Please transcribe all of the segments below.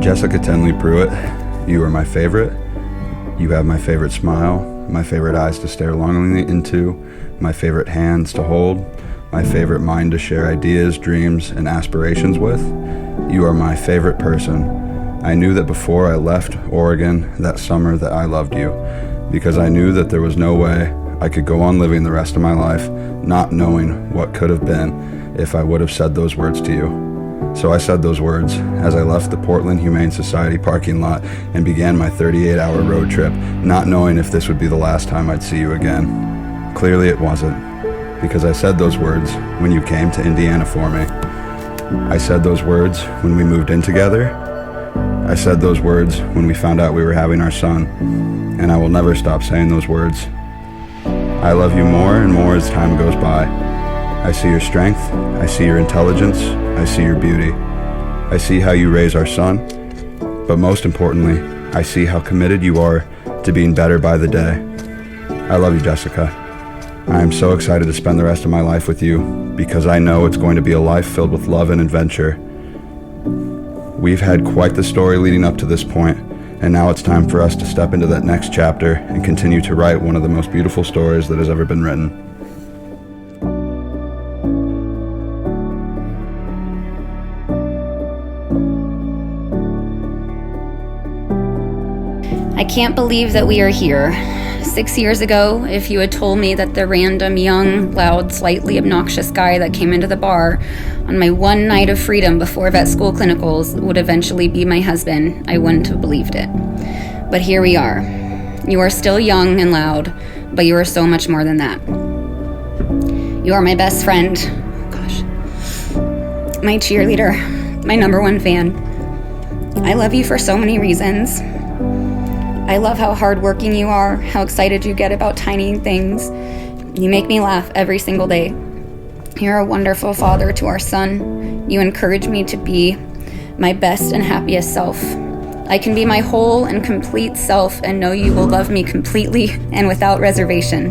Jessica Tenley Pruitt, you are my favorite. You have my favorite smile, my favorite eyes to stare longingly into, my favorite hands to hold, my favorite mind to share ideas, dreams, and aspirations with. You are my favorite person. I knew that before I left Oregon that summer that I loved you, because I knew that there was no way I could go on living the rest of my life not knowing what could have been if I would have said those words to you. So I said those words as I left the Portland Humane Society parking lot and began my 38-hour road trip, not knowing if this would be the last time I'd see you again. Clearly it wasn't, because I said those words when you came to Indiana for me. I said those words when we moved in together. I said those words when we found out we were having our son, and I will never stop saying those words. I love you more and more as time goes by. I see your strength, I see your intelligence, I see your beauty. I see how you raise our son, but most importantly, I see how committed you are to being better by the day. I love you, Jessica. I am so excited to spend the rest of my life with you because I know it's going to be a life filled with love and adventure. We've had quite the story leading up to this point, and now it's time for us to step into that next chapter and continue to write one of the most beautiful stories that has ever been written. I can't believe that we are here. 6 years ago, if you had told me that the random, young, loud, slightly obnoxious guy that came into the bar on my one night of freedom before vet school clinicals would eventually be my husband, I wouldn't have believed it. But here we are. You are still young and loud, but you are so much more than that. You are my best friend. Gosh. My cheerleader. My number one fan. I love you for so many reasons. I love how hardworking you are, how excited you get about tiny things. You make me laugh every single day. You're a wonderful father to our son. You encourage me to be my best and happiest self. I can be my whole and complete self and know you will love me completely and without reservation.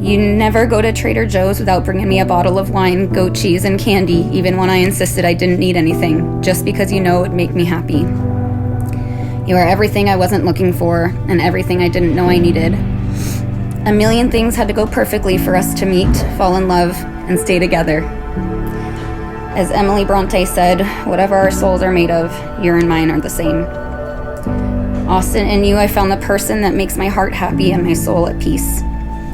You never go to Trader Joe's without bringing me a bottle of wine, goat cheese, and candy, even when I insisted I didn't need anything, just because you know it would make me happy. You are everything I wasn't looking for and everything I didn't know I needed. A million things had to go perfectly for us to meet, fall in love, and stay together. As Emily Bronte said, whatever our souls are made of, your and mine are the same. Austin, in you I found the person that makes my heart happy and my soul at peace.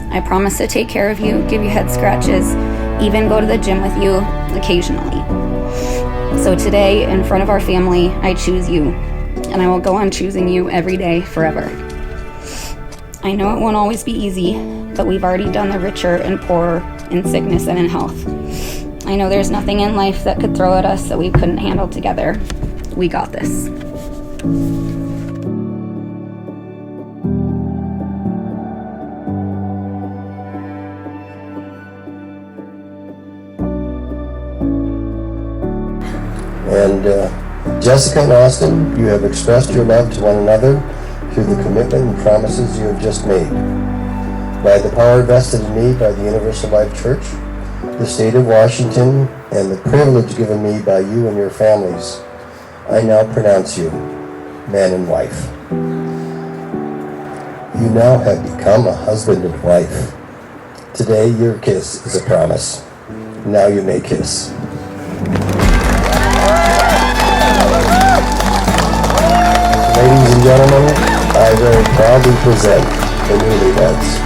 I promise to take care of you, give you head scratches, even go to the gym with you occasionally. So today, in front of our family, I choose you. And I will go on choosing you every day forever. I know it won't always be easy, but we've already done the richer and poorer in sickness and in health. I know there's nothing in life that could throw at us that we couldn't handle together. We got this. And Jessica and Austin, you have expressed your love to one another through the commitment and promises you have just made. By the power vested in me by the Universal Life Church, the state of Washington, and the privilege given me by you and your families, I now pronounce you man and wife. You now have become a husband and wife. Today, your kiss is a promise. Now you may kiss. Ladies and gentlemen, I very proudly present the newlyweds.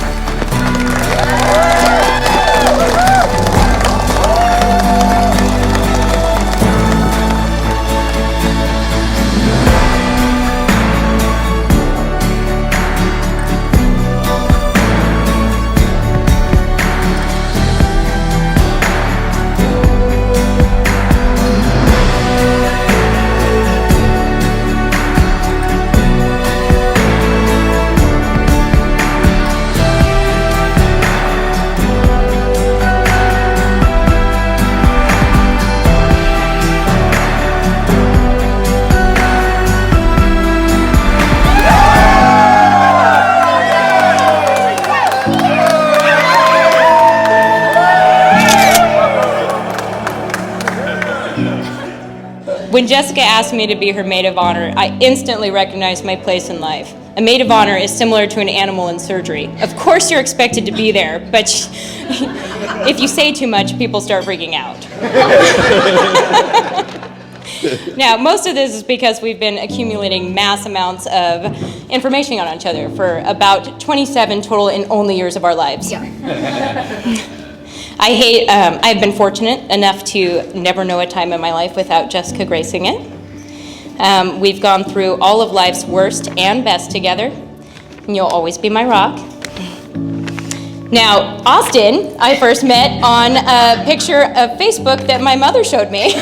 When Jessica asked me to be her maid of honor, I instantly recognized my place in life. A maid of honor is similar to an animal in surgery. Of course you're expected to be there, but if you say too much, people start freaking out. Now, most of this is because we've been accumulating mass amounts of information on each other for about 27 total and only years of our lives. Yeah. I've been fortunate enough to never know a time in my life without Jessica gracing it. We've gone through all of life's worst and best together, and you'll always be my rock. Now, Austin, I first met on a picture of Facebook that my mother showed me.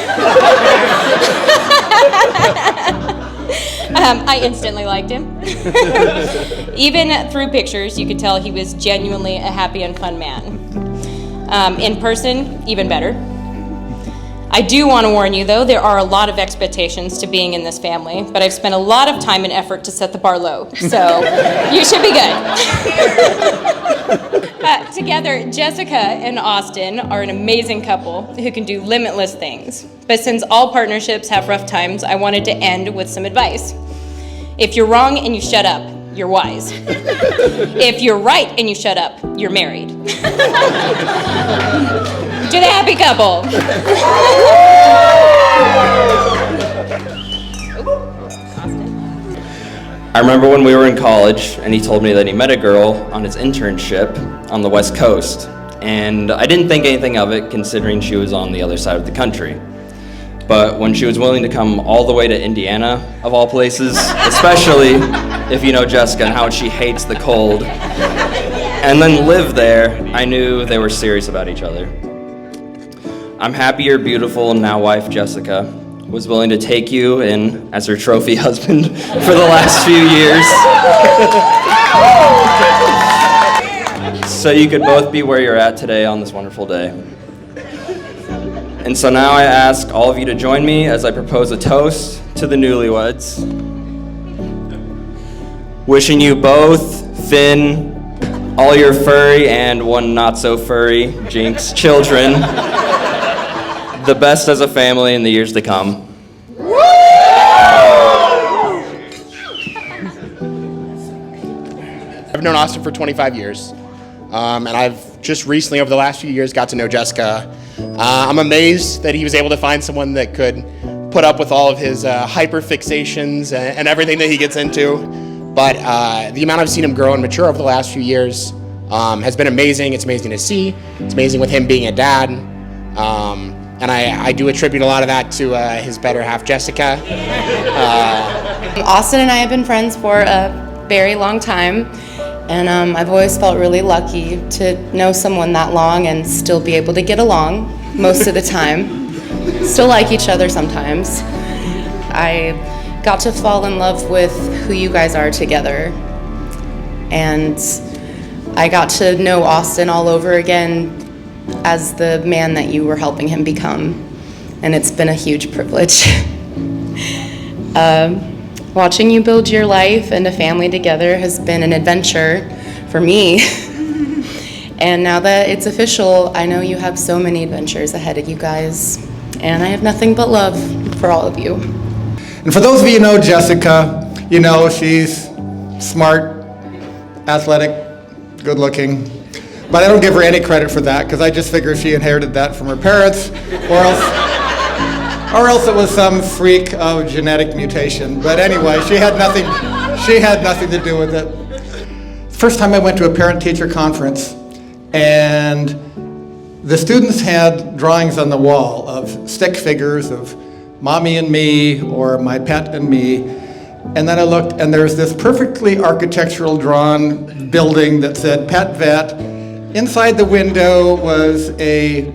I instantly liked him. Even through pictures, you could tell he was genuinely a happy and fun man. In person, even better. I do want to warn you, though, there are a lot of expectations to being in this family, but I've spent a lot of time and effort to set the bar low, so you should be good. Together, Jessica and Austin are an amazing couple who can do limitless things. But since all partnerships have rough times, I wanted to end with some advice. If you're wrong and you shut up, you're wise. If you're right and you shut up, you're married. To the happy couple. I remember when we were in college and he told me that he met a girl on his internship on the West Coast. And I didn't think anything of it considering she was on the other side of the country. But when she was willing to come all the way to Indiana, of all places, especially if you know Jessica and how she hates the cold, and then live there, I knew they were serious about each other. I'm happy your beautiful now wife, Jessica, was willing to take you in as her trophy husband for the last few years. So you could both be where you're at today on this wonderful day. And so now I ask all of you to join me as I propose a toast to the newlyweds. Wishing you both, Finn, all your furry and one not so furry, Jinx, children, the best as a family in the years to come. I've known Austin for 25 years, and I've just recently, over the last few years, got to know Jessica. I'm amazed that he was able to find someone that could put up with all of his hyper-fixations and everything that he gets into. But the amount I've seen him grow and mature over the last few years has been amazing. It's amazing to see. It's amazing with him being a dad. And I do attribute a lot of that to his better half, Jessica. Austin and I have been friends for a very long time, and I've always felt really lucky to know someone that long and still be able to get along most of the time. Still like each other sometimes. I got to fall in love with who you guys are together, and I got to know Austin all over again as the man that you were helping him become, and it's been a huge privilege. Watching you build your life and a family together has been an adventure for me. And now that it's official, I know you have so many adventures ahead of you guys, and I have nothing but love for all of you. And for those of you who know Jessica, you know she's smart, athletic, good looking. But I don't give her any credit for that because I just figure she inherited that from her parents, or else it was some freak of genetic mutation. But anyway, she had nothing to do with it. First time I went to a parent-teacher conference, and the students had drawings on the wall of stick figures of mommy and me or my pet and me. And then I looked, and there's this perfectly architectural drawn building that said Pet Vet. Inside the window was a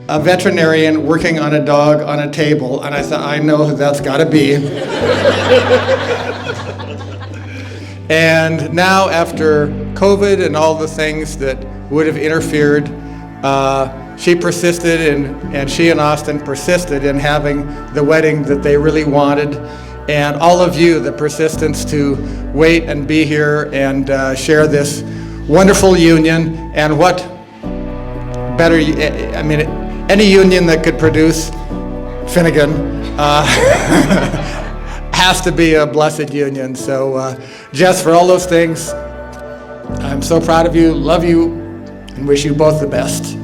veterinarian working on a dog on a table, and I thought, I know who that's got to be. And now, after COVID and all the things that would have interfered, she persisted, and she and Austin persisted in having the wedding that they really wanted. And all of you, the persistence to wait and be here and share this wonderful union. And what better, I mean, any union that could produce Finnegan has to be a blessed union. So, Jess, for all those things, I'm so proud of you, love you, and wish you both the best.